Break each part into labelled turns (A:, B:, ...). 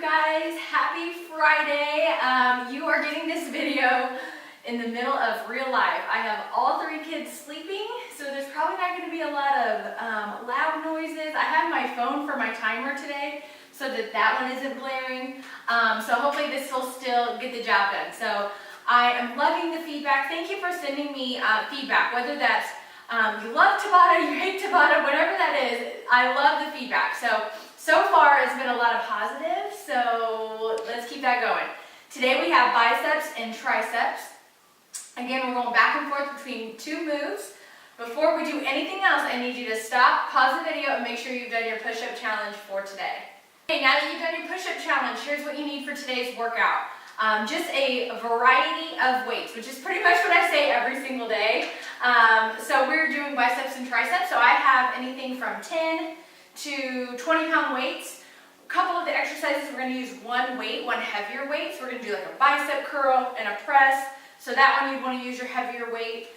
A: guys? Happy Friday. You are getting this video in the middle of real life. I have all three kids sleeping, so there's probably not going to be a lot of loud noises. I have my phone for my timer today so that one isn't blaring. So hopefully this will still get the job done. So I am loving the feedback. Thank you for sending me feedback, whether that's you love Tabata, you hate Tabata, whatever that is. I love the feedback. So far it's been a lot of positive, so let's keep that going. Today we have biceps and triceps. Again, we're going back and forth between two moves. Before we do anything else, I need you to stop, pause the video, and make sure you've done your push-up challenge for today. Okay, now that you've done your push-up challenge, here's what you need for today's workout. Just a variety of weights, which is pretty much what I say every single day. So we're doing biceps and triceps, so I have anything from 10 to 20-pound weights. A couple of the exercises, we're going to use one weight, one heavier weight. So we're going to do like a bicep curl and a press. So that one you'd want to use your heavier weight,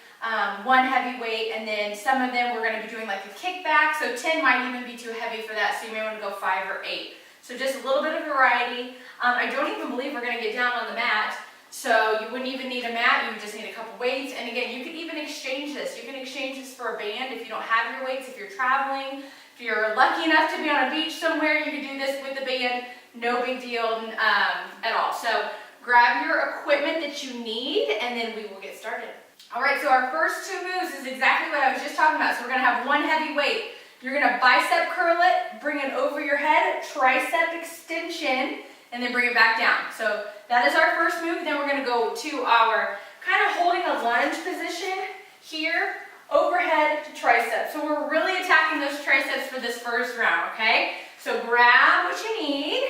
A: one heavy weight, and then some of them we're going to be doing like a kickback. So 10 might even be too heavy for that, so you may want to go 5 or 8. So just a little bit of variety. I don't even believe we're going to get down on the mat, so you wouldn't even need a mat, you would just need a couple weights. And again, you could even exchange this. You can exchange this for a band if you don't have your weights, if you're traveling. If you're lucky enough to be on a beach somewhere, you can do this with the band, no big deal at all. So grab your equipment that you need, and then we will get started. All right, so our first two moves is exactly what I was just talking about. So we're going to have one heavy weight. You're going to bicep curl it, bring it over your head, tricep extension, and then bring it back down. So that is our first move. Then we're going to go to our kind of holding a lunge position here, overhead to tricep. So we're really attacking those triceps for this first round, okay? So grab what you need.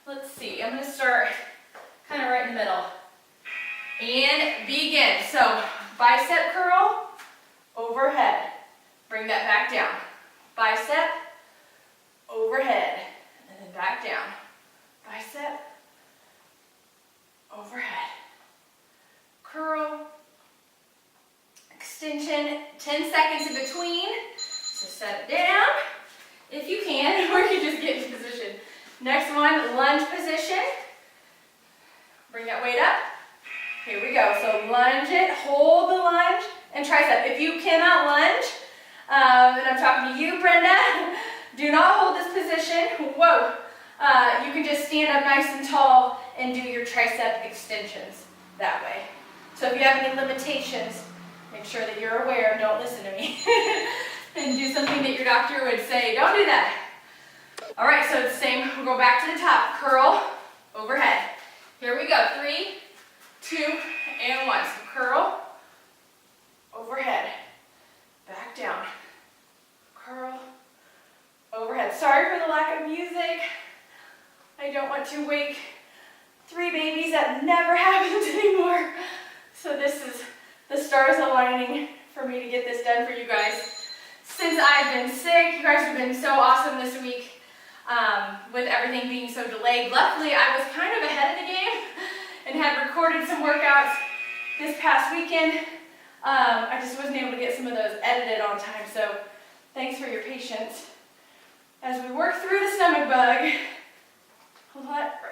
A: Let's see, I'm going to start kind of right in the middle. And begin. So bicep curl, overhead. Bring that back down. Bicep, overhead, and then back down. Bicep, overhead. Curl, extension, 10 seconds in between. So set it down if you can, or you can just get into position. Next one, lunge position. Bring that weight up. Here we go. So lunge it, hold the lunge, and tricep. If you cannot lunge, and I'm talking to you, Brenda, do not hold this position. Whoa. You can just stand up nice and tall and do your tricep extensions that way. So if you have any limitations, make sure that you're aware, don't listen to me, and do something that your doctor would say, don't do that. All right, so it's the same. We'll go back to the top. Curl, overhead. Here we go. 3, 2, and 1. So curl, overhead, back down. Curl, overhead. Sorry for the lack of music. I don't want to wake 3 babies. That never happens anymore. So this is the stars aligning for me to get this done for you guys. Since I've been sick, you guys have been so awesome this week with everything being so delayed. Luckily, I was kind of ahead of the game and had recorded some workouts this past weekend. I just wasn't able to get some of those edited on time, so thanks for your patience. As we work through the stomach bug,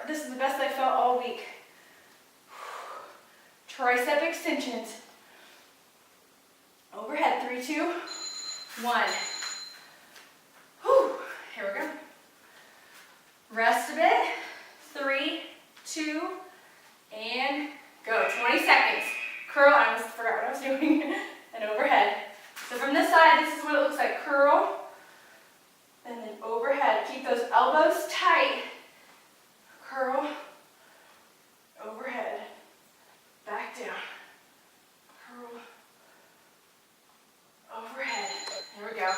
A: this is the best I felt all week. Tricep extensions. Overhead, 3, 2, 1. Whew. Here we go. Rest a bit. 3, 2, and go. 20 seconds. Curl, I almost forgot what I was doing. And overhead. So from this side, this is what it looks like. Curl, and then overhead. Keep those elbows tight. Curl, overhead, back down. Curl, overhead. There we go.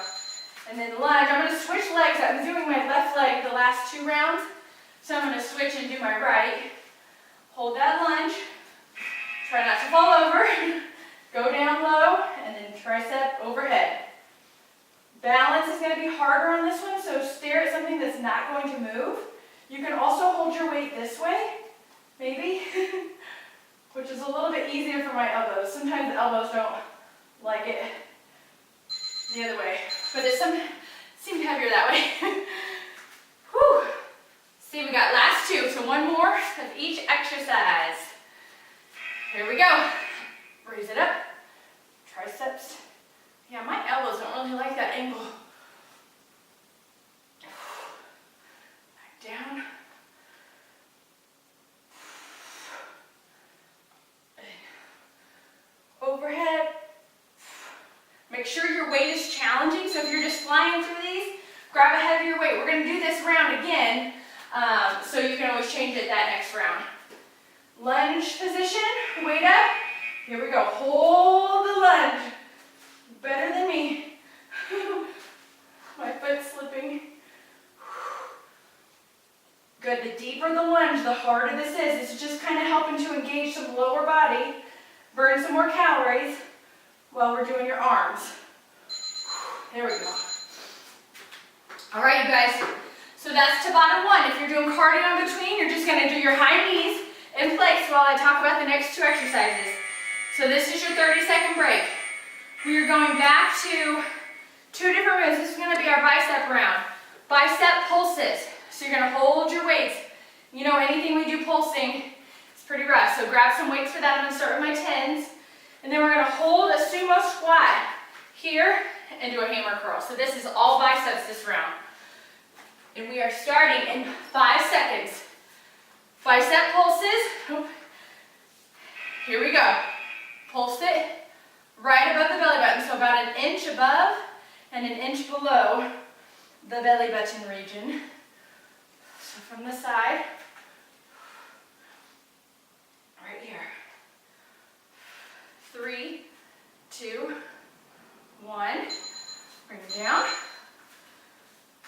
A: And then lunge. I'm going to switch legs. I've been doing my left leg the last 2 rounds, so I'm going to switch and do my right. Hold that lunge. Try not to fall over. Go down low, and then tricep overhead. Balance is going to be harder on this one, so stare at something that's not going to move. You can also hold your weight this way, maybe, which is a little bit easier for my elbows. Sometimes the elbows don't like it the other way, but it seems heavier that way. Whew. See, we got last two, so one more of each exercise. Here we go. Raise it up. Triceps. Yeah, my elbows don't really like that angle. Back down. Overhead. Make sure your weight is challenging, so if you're just flying through these, grab a heavier weight. We're going to do this round again, so you can always change it that next round. Lunge position, weight up. Here we go. Hold the lunge. Better than me. My foot's slipping. Good. The deeper the lunge, the harder this is. It's just kind of helping to engage some lower body, burn some more calories while we're doing your arms. There we go. All right, you guys. So that's Tabata 1. If you're doing cardio in between, you're just going to do your high knees in place while I talk about the next two exercises. So this is your 30-second break. We are going back to two different moves. This is going to be our bicep round. Bicep pulses. So you're going to hold your weights. You know, anything we do pulsing, it's pretty rough. So grab some weights for that. I'm going to start with my 10s. And then we're going to hold a sumo squat here and do a hammer curl. So this is all biceps this round. And we are starting in 5 seconds. Bicep pulses. Here we go. Pulse it right above the belly button. So about an inch above and an inch below the belly button region. So from the side, right here. 3, 2, 1. Bring it down.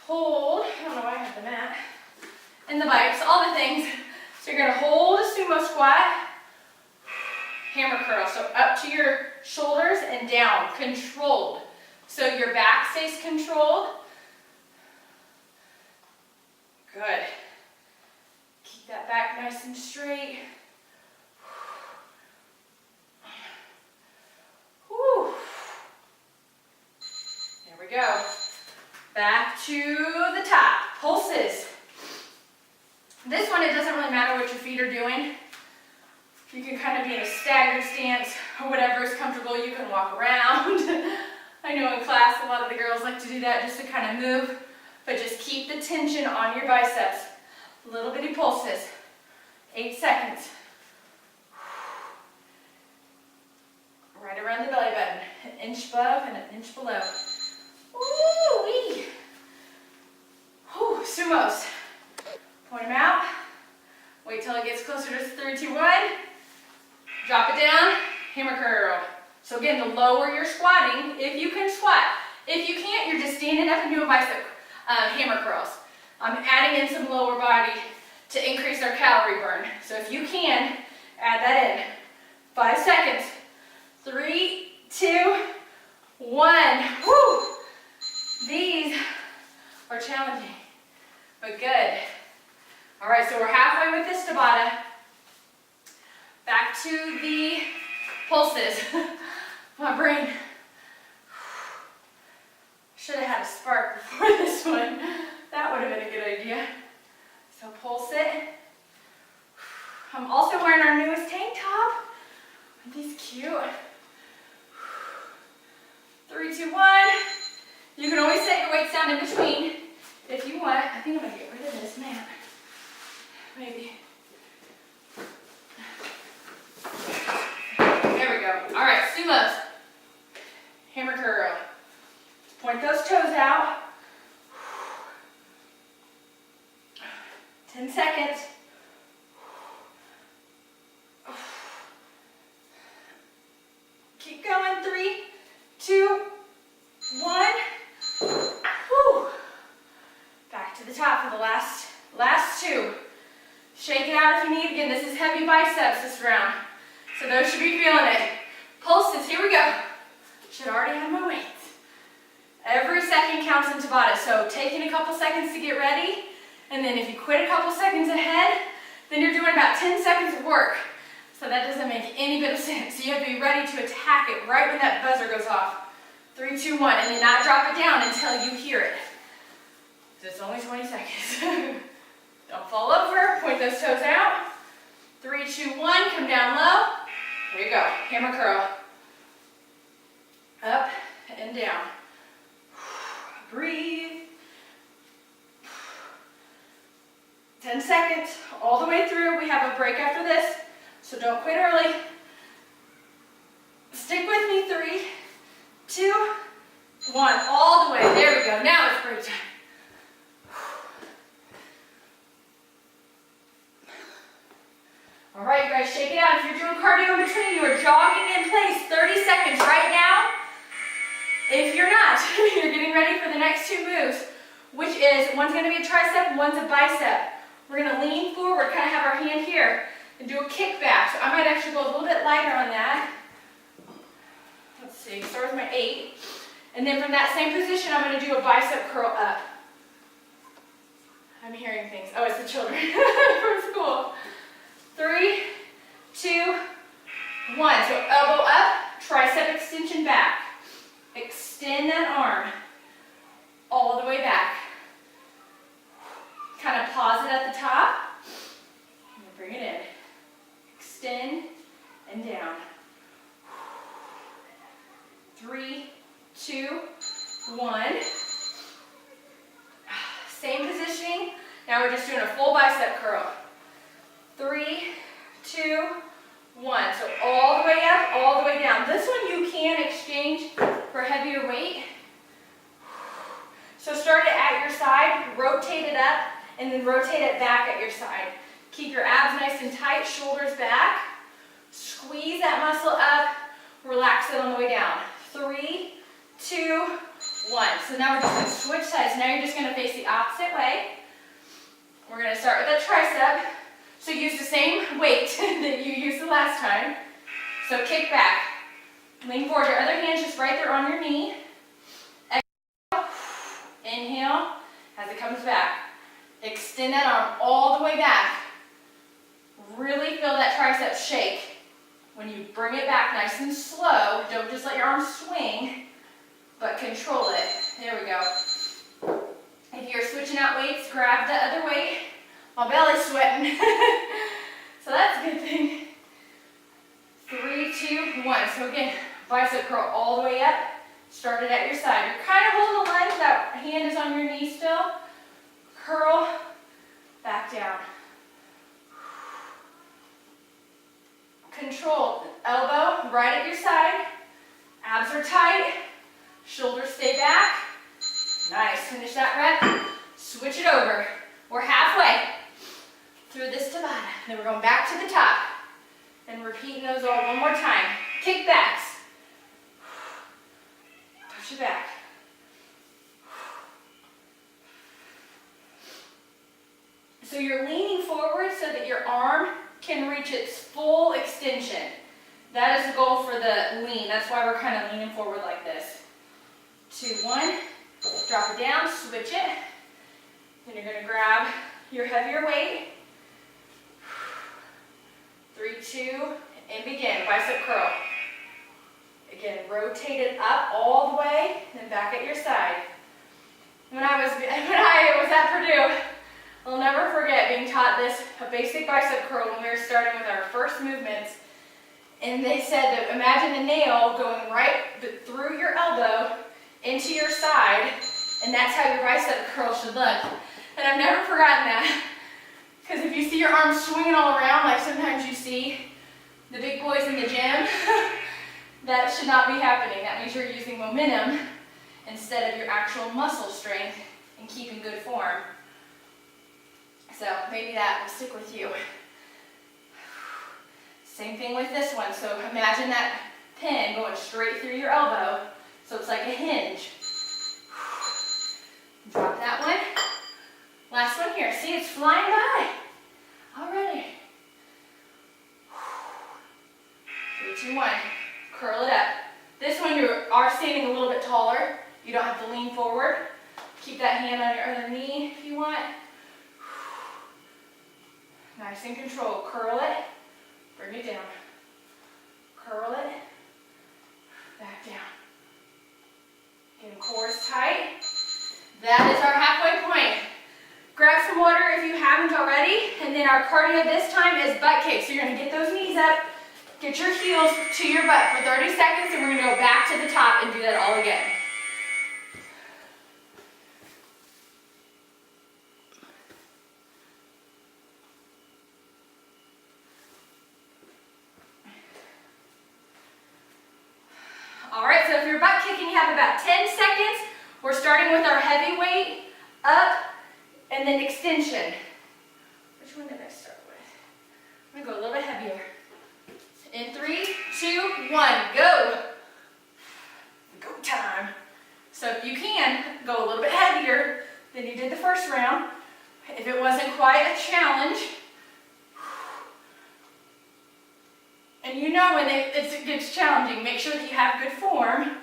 A: Hold. I don't know why I have the mat. And the bikes, all the things. So you're going to hold a sumo squat. Hammer curl. So up to your shoulders and down. Controlled. So your back stays controlled. Good. Keep that back nice and straight. Whew. There we go. Back to the top. Pulses. This one, it doesn't really matter what your feet are doing. You can kind of be in a staggered stance or whatever is comfortable. You can walk around. I know in class a lot of the girls like to do that just to kind of move, but just keep the tension on your biceps. Little bitty pulses. 8 seconds. Right around the belly button. An inch above and an inch below. Ooh-wee. Whew, sumos. Point them out. Wait till it gets closer to 3, 2, 1. Drop it down. Hammer curl. So again, the lower you're squatting, if you can squat. If you can't, you're just standing up and doing bicep hammer curls. I'm adding in some lower body to increase our calorie burn. So if you can, add that in. 5 seconds. 3, 2, 1. Woo! These are challenging, but good. All right, so we're halfway with this Tabata. Back to the pulses. My brain. Should have had a spark before this one. That would have been a good idea. So pulse it. I'm also wearing our newest tank top. Aren't these cute? 3, 2, 1. You can always set your weights down in between if you want. I think I'm going to get rid of this mat. Maybe. There we go. All right, sumos. Hammer curl. Point those toes out. 10 seconds. Keep going. 3, 2, 1. Whew. Back to the top for the last two. Shake it out if you need. Again, this is heavy biceps this round. So those should be feeling it. Pulses, here we go. Should already have my weights. Every second counts in Tabata. So taking a couple seconds to get ready. And then if you quit a couple seconds ahead, then you're doing about 10 seconds of work. So that doesn't make any bit of sense. So you have to be ready to attack it right when that buzzer goes off. 3, 2, 1. And then not drop it down until you hear it. So it's only 20 seconds. Don't fall over, point those toes out. 3, 2, 1, come down low. There you go, hammer curl. Up and down. Breathe. 10 seconds, all the way through. We have a break after this, so don't quit early. Stick with me, 3, 2, 1, all the way. There we go, now it's break time. All right, you guys, shake it out. If you're doing cardio in between, you are jogging in place, 30 seconds right now. If you're not, you're getting ready for the next 2 moves, which is, one's gonna be a tricep, one's a bicep. We're gonna lean forward, kind of have our hand here, and do a kickback. So I might actually go a little bit lighter on that. Let's see, start with my 8. And then from that same position, I'm gonna do a bicep curl up. I'm hearing things. Oh, it's the children from school. 3, 2, 1. So elbow up, tricep extension back. Extend that arm all the way back. Kind of pause it at the top, and then bring it in. Extend and down. 3, 2, 1. Same positioning. Now we're just doing a full bicep curl. 3, 2, 1. So all the way up, all the way down. This one you can exchange for heavier weight. So start it at your side, rotate it up, and then rotate it back at your side. Keep your abs nice and tight, shoulders back. Squeeze that muscle up, relax it on the way down. 3, 2, 1. So now we're just going to switch sides. Now you're just going to face the opposite way. We're going to start with that tricep. So use the same weight that you used the last time. So kick back. Lean forward. Your other hand's just right there on your knee. Exhale. Inhale as it comes back. Extend that arm all the way back. Really feel that tricep shake. When you bring it back nice and slow, don't just let your arms swing, but control it. There we go. If you're switching out weights, grab the other weight. My belly's sweating. So that's a good thing. 3, 2, 1. So again, bicep curl all the way up. Start it at your side. You're kind of holding the line, so that hand is on your knee still. Curl back down. Control. Elbow right at your side. Abs are tight. Shoulders stay back. Nice. Finish that rep. Switch it over. We're halfway through this Tabata. Then we're going back to the top and repeating those all one more time. Kickbacks. Push it back. So you're leaning forward so that your arm can reach its full extension. That is the goal for the lean. That's why we're kind of leaning forward like this. 2, 1. Drop it down, switch it. Then you're going to grab your heavier weight. 3, 2, and begin. Bicep curl. Again, rotate it up all the way, then back at your side. When I was at Purdue, I'll never forget being taught this, a basic bicep curl when we were starting with our first movements. And they said that imagine the nail going right through your elbow into your side, and that's how your bicep curl should look. And I've never forgotten that. Because if you see your arms swinging all around, like sometimes you see the big boys in the gym, that should not be happening. That means you're using momentum instead of your actual muscle strength and keeping good form. So maybe that will stick with you. Same thing with this one. So imagine that pin going straight through your elbow. So it's like a hinge. Drop that one. Last one here. See, it's flying by already. 3, 2, 1. Curl it up. This one you are standing a little bit taller. You don't have to lean forward. Keep that hand on your other knee if you want. Nice and controlled. Curl it. Bring it down. Curl it. Back down. Again, core is tight. That is our halfway point. Grab some water if you haven't already, and then our cardio this time is butt kicks. So you're gonna get those knees up, get your heels to your butt for 30 seconds, and we're gonna go back to the top and do that all again. All right, so if you're butt kicking, you have about 10 seconds. We're starting with our heavy weight, up, and then extension. Which one did I start with? I'm gonna go a little bit heavier. In 3, 2, 1, go. Go time. So if you can, go a little bit heavier than you did the first round. If it wasn't quite a challenge, and you know when it gets challenging, make sure that you have good form,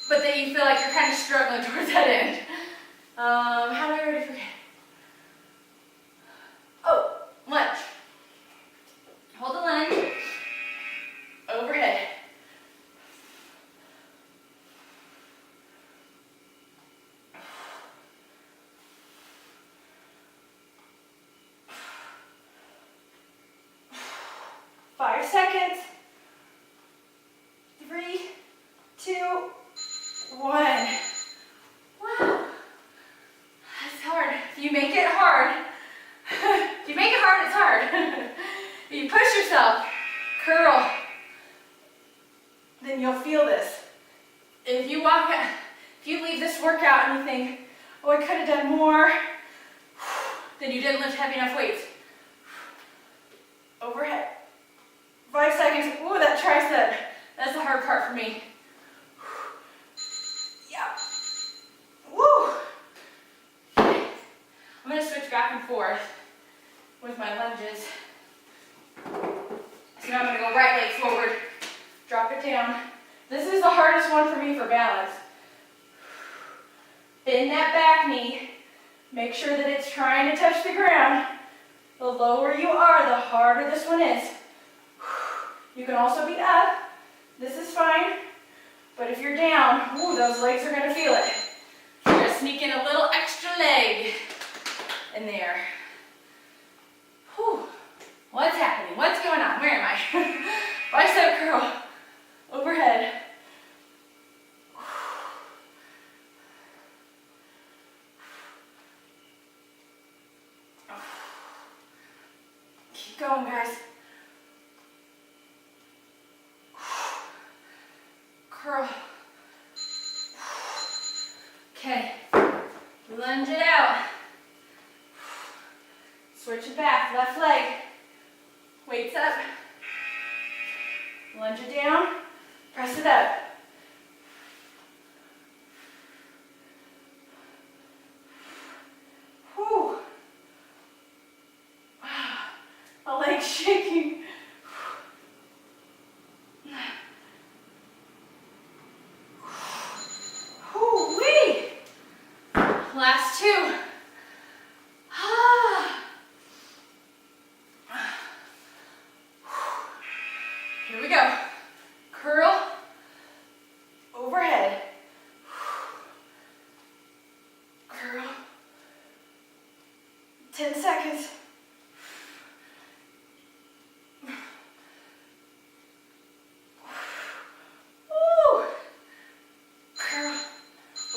A: but that you feel like you're kind of struggling towards that end. How do I already forget? Oh, lunge. Hold the lunge. Overhead. Five seconds. 3, 2, 1. Wow. That's hard. If you make it hard, if you make it hard, it's hard. If you push yourself, curl, then you'll feel this. If you leave this workout and you think, oh, I could have done more, then you didn't lift heavy enough weights. Overhead. 5 seconds. Ooh, that tricep. That's the hard part for me. Yeah. Woo. I'm going to switch back and forth with my lunges. So now I'm going to go right leg forward, drop it down. This is the hardest one for me for balance. Bend that back knee. Make sure that it's trying to touch the ground. The lower you are, the harder this one is. You can also be up. This is fine. But if you're down, ooh, those legs are going to feel it. You're going to sneak in a little extra leg in there. Whew. What's happening? What's going on? Where am I? Bicep curl. Overhead. Keep going, guys. Curl. Okay. Lunge it out. Switch it back. Left leg. Weights up. Lunge it down. Press it up. Whew. My leg's shaking. Whoo-wee. Last 2. Here we go. Curl, overhead. Curl. 10 seconds. Woo. Curl,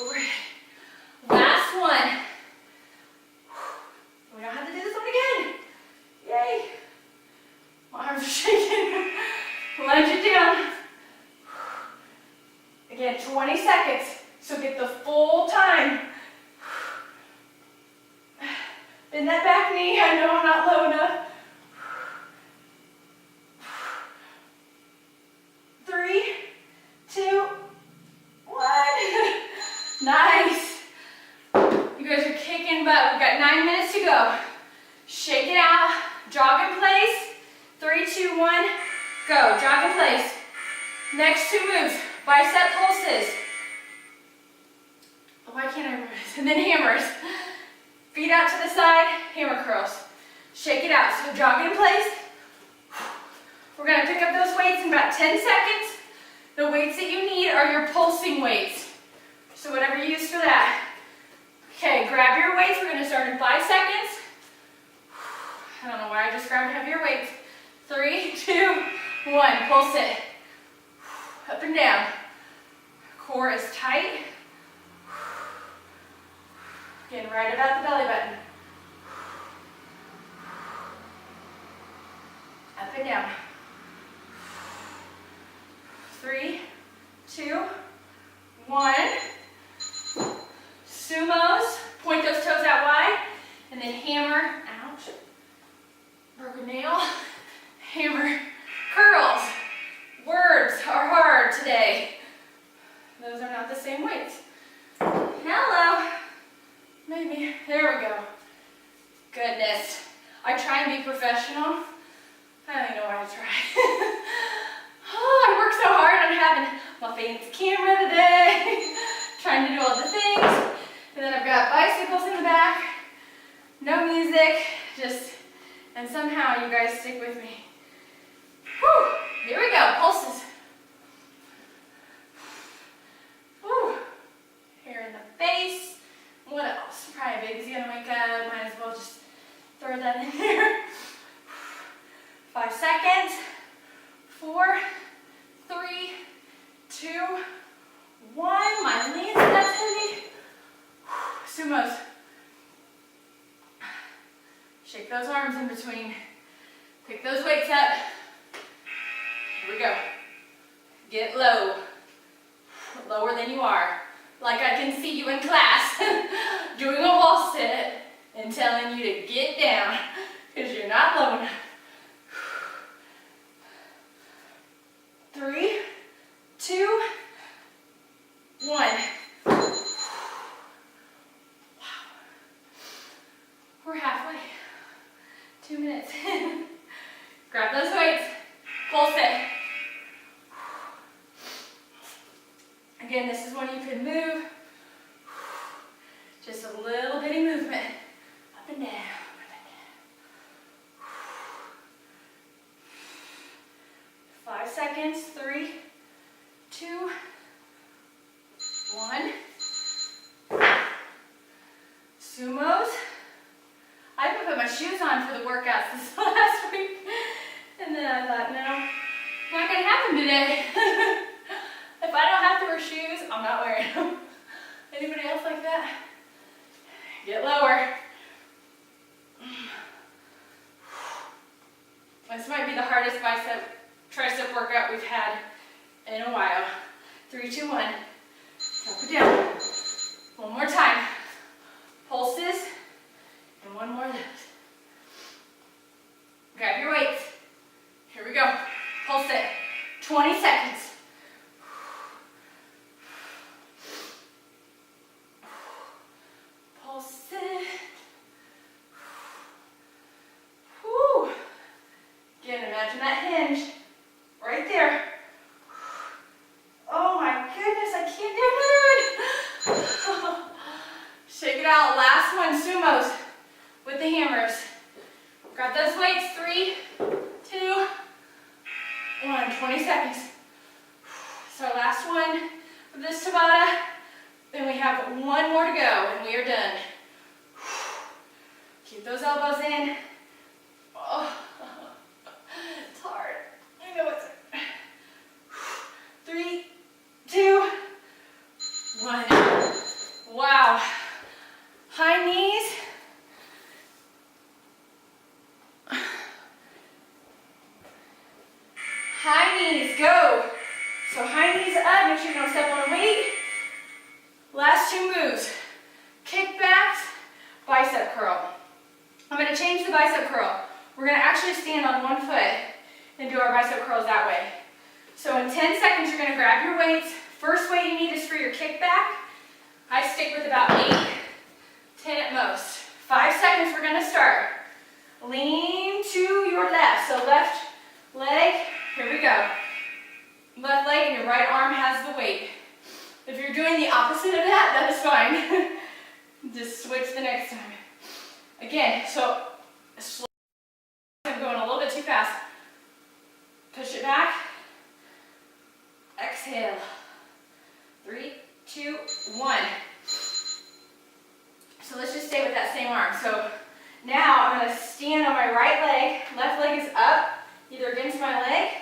A: overhead. Last one. We don't have to do this one again. Yay. My arms are shaking. Lunge it down. Again, 20 seconds. So get the full time. Bend that back knee. I know I'm not low enough. 3, 2, 1. Nice. You guys are kicking butt. We've got 9 minutes to go. Shake it out. Jog in place. 3, 2, 1. Go. Jog in place. Next 2 moves. Bicep pulses. Why can't I remember this? And then hammers. Feet out to the side. Hammer curls. Shake it out. So jog in place. We're going to pick up those weights in about 10 seconds. The weights that you need are your pulsing weights. So whatever you use for that. Okay, grab your weights. We're gonna start in 5 seconds. I don't know why I just grabbed heavier weights. 3, 2, 1, pulse it. Up and down. Core is tight. Again, right about the belly button. Up and down. 3, 2, 1. Sumos. Point those toes out wide. And then hammer. Ouch. Broken nail. Hammer. Curls. Words are hard today. Those are not the same weights. Hello. Maybe. There we go. Goodness. I try and be professional. I don't even know why I try. Oh, I work so hard on having my fancy camera today. Trying to do all the things. And then I've got bicycles in the back. No music. And somehow you guys stick with me. Whew. Here we go. Pulses. Whew. Hair in the face. What else? Probably baby's gonna wake up. Might as well just throw that in there. 5 seconds. 4, 3, 2, 1. My legs, that's heavy. Sumos. Shake those arms in between. Pick those weights up. Here we go. Get low. Lower than you are. Like I can see you in class doing a wall sit and telling you to get down because you're not low enough. 3, 2, 1. Wow. We're halfway. 2 minutes. Grab those weights. Pulse it. Again, this is when you can move. Just a little bitty movement. Up and down. Up and down. 5 seconds. 3, 2, 1. Sumos. I haven't put my shoes on for the workouts this last week. And then I thought, no, not gonna happen today. If I don't have to wear shoes, I'm not wearing them. Anybody else like that? Get lower. This might be the hardest bicep tricep workout we've had in a while. 3, 2, 1. Drop it down. One more time. Pulses. And one more lift. Grab your weights. Here we go. Pulse it. 20 seconds. Pulse it. Whew. Again, imagine that hinge right there. Oh my goodness, I can't do it. Shake it out. Last one, sumos with the hammers. Grab those weights. 3, 2, 1. 20 seconds. So last one for this Tabata. Then we have one more to go and we are done. Keep those elbows in. Oh, it's hard. I know it's hard. 3, 2, 1. Wow. High knees. High knees, go. So high knees up, make sure you don't step on a weight. Last 2 moves. Kickbacks, bicep curl. I'm going to change the bicep curl. We're going to actually stand on one foot and do our bicep curls that way. So in 10 seconds, you're going to grab your weights. First weight you need is for your kickback. I stick with about 8, 10 at most. 5 seconds, we're going to start. Lean to your left. So left leg, here we go. Left leg and your right arm has the weight. If you're doing the opposite of that, that is fine. Just switch the next time. Again, so slow. I'm going a little bit too fast. Push it back. Exhale. 3, 2, 1. right leg, left leg is up, either against my leg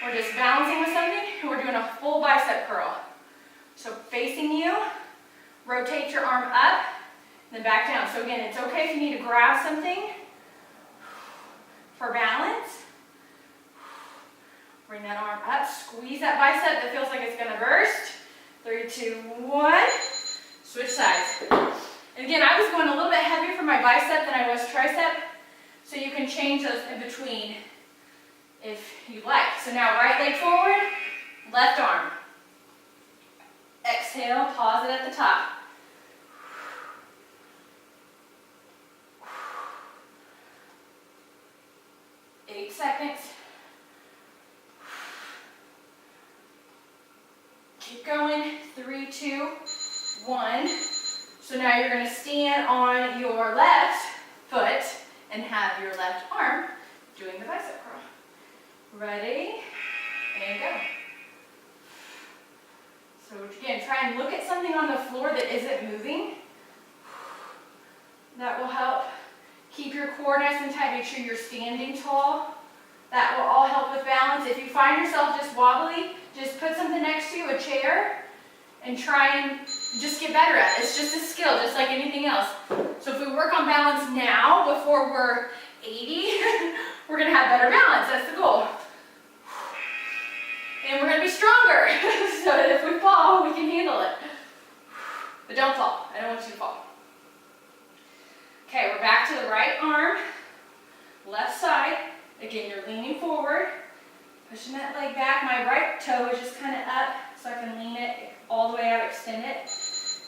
A: or just balancing with something, and we're doing a full bicep curl. So facing you, rotate your arm up, then back down. So again, it's okay if you need to grab something for balance. Bring that arm up, squeeze that bicep that feels like it's gonna burst. 3, 2, 1, switch sides. And again, I was going a little bit heavier for my bicep than I was tricep, so you can change those in between if you like. So now right leg forward, left arm. Exhale, pause it at the top. Eight seconds. Keep going. 3, 2, 1. So now you're going to stand on your left foot and have your left arm doing the bicep curl. Ready? And go. So again, try and look at something on the floor that isn't moving. That will help keep your core nice and tight. Make sure you're standing tall. That will all help with balance. If you find yourself just wobbly, just put something next to you, a chair, and try and just get better at it. It's just a skill, just like anything else. So if we work on balance now, before we're 80, we're going to have better balance. That's the goal. And we're going to be stronger, so that if we fall, we can handle it. But don't fall. I don't want you to fall. Okay, we're back to the right arm, left side. Again, you're leaning forward, pushing that leg back. My right toe is just kind of up, so I can lean it all the way out, extend it.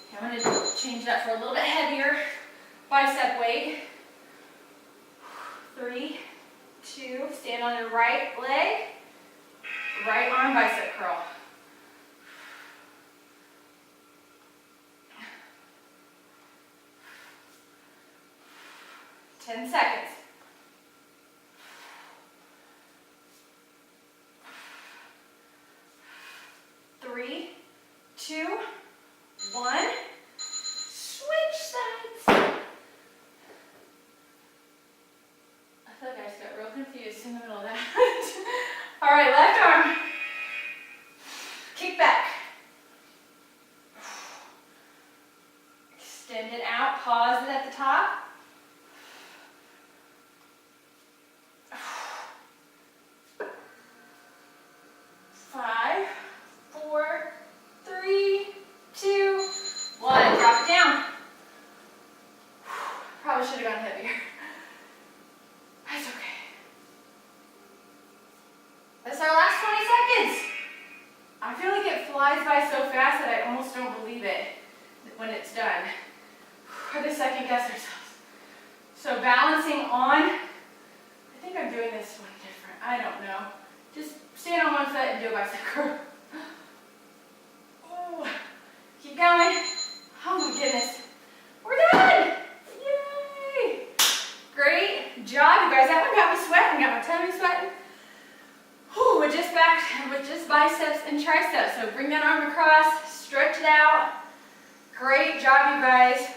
A: Okay, I'm going to change that for a little bit heavier bicep weight. 3, 2, stand on your right leg, right arm bicep curl. Ten seconds. 3, 2, 1. Switch sides. I feel like I just got real confused in the middle of that. All right, left arm. Kick back. Extend it out. Pause it at the top. 5, 4, 3, 2, 1. Drop it down. Probably should have gone heavier. That's okay. That's our last 20 seconds. I feel like it flies by so fast that I almost don't believe it when it's done. Or the second guess ourselves. So balancing on, I think I'm doing this one different. I don't know. Just stand on one foot and do a bicep curl. Oh, keep going. Oh my goodness. We're done. Yay. Great job, you guys. That one got me sweating, got my tummy sweating. Whew, with just biceps and triceps. So bring that arm across, stretch it out. Great job, you guys.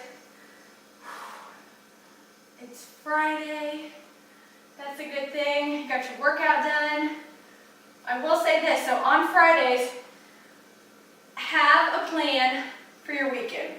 A: It's Friday. That's a good thing. You got your workout done. I will say this, so on Fridays, have a plan for your weekend.